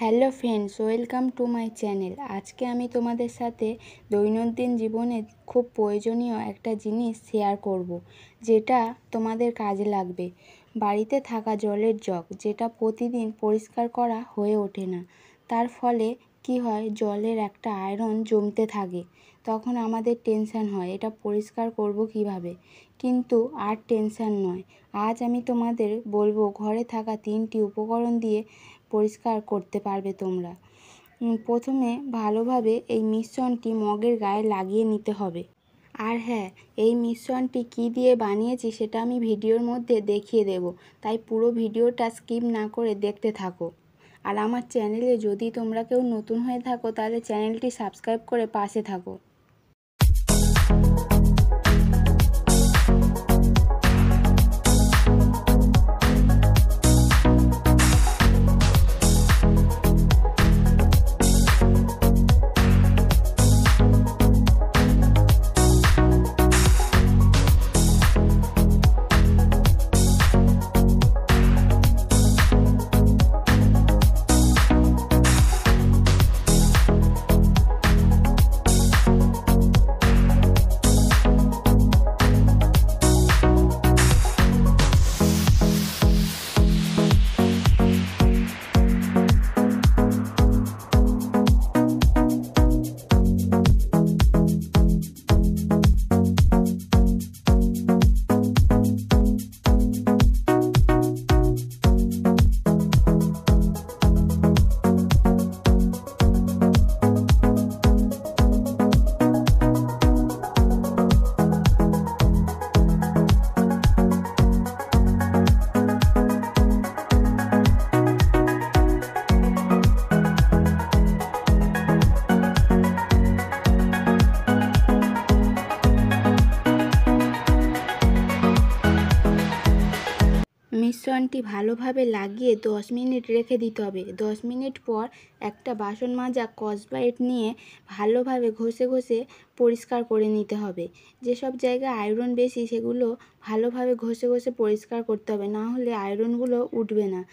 Hello friends, welcome to my channel. আজকে আমি তোমাদের সাথে দৈনন্দিন জীবনে খুব প্রয়োজনীয় একটা জিনিস শেয়ার করব, যেটা তোমাদের কাজে লাগবে। বাড়িতে থাকা জলের জগ, যেটা প্রতিদিন পরিষ্কার করা হয়ে ওঠে না। তার ফলে কি হয়, জলের একটা আয়রন জমতে থাকে। তখন আমাদের টেনশান হয়, এটা পরিষ্কার করব কিভাবে। কিন্তু আর টেনশান নয়, আজ আমি তোমাদের বলবো ঘরে থাকা 3টি উপকরণ দিয়ে পরিষ্কার করতে পারবে তোমরা। প্রথমে ভালোভাবে এই মিশ্রণটি মগের গায়ে লাগিয়ে নিতে হবে। আর হ্যাঁ, এই মিশ্রণটি কী দিয়ে বানিয়েছি সেটা আমি ভিডিওর মধ্যে দেখিয়ে দেব, তাই পুরো ভিডিওটা স্কিপ না করে দেখতে থাকো। আর আমার চ্যানেলে যদি তোমরা কেউ নতুন হয়ে থাকো, তাহলে চ্যানেলটি সাবস্ক্রাইব করে পাশে থাকো। মিশ্রণটি ভালোভাবে লাগিয়ে 10 মিনিট রেখে দিতে হবে। 10 মিনিট পর একটা বাসন মাজা স্কচব্রাইট নিয়ে ভালোভাবে ঘষে ঘষে পরিষ্কার করে নিতে হবে। যেসব জায়গায় আয়রন বেশি সেগুলো ভালোভাবে ঘষে ঘষে পরিষ্কার করতে হবে, না হলে আয়রনগুলো উঠবে না।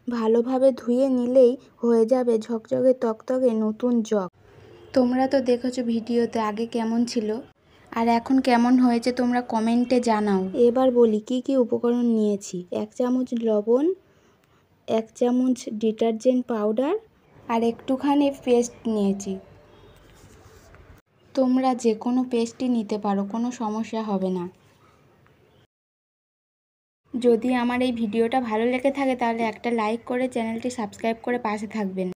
ভালোভাবে ধুয়ে নিলেই হয়ে যাবে ঝকঝকে তকতকে নতুন জগ। তোমরা তো দেখেছো ভিডিওতে আগে কেমন ছিল আর এখন কেমন হয়েছে, তোমরা কমেন্টে জানাও। এবার বলি কি কি উপকরণ নিয়েছি। 1 চামচ লবণ, 1 চামচ ডিটারজেন্ট পাউডার আর একটুখানি পেস্ট নিয়েছি। তোমরা যে কোনো পেস্টই নিতে পারো, কোনো সমস্যা হবে না। যদি আমার এই ভিডিওটা ভালো লেগে থাকে তাহলে একটা লাইক করে চ্যানেলটি সাবস্ক্রাইব করে পাশে থাকবেন।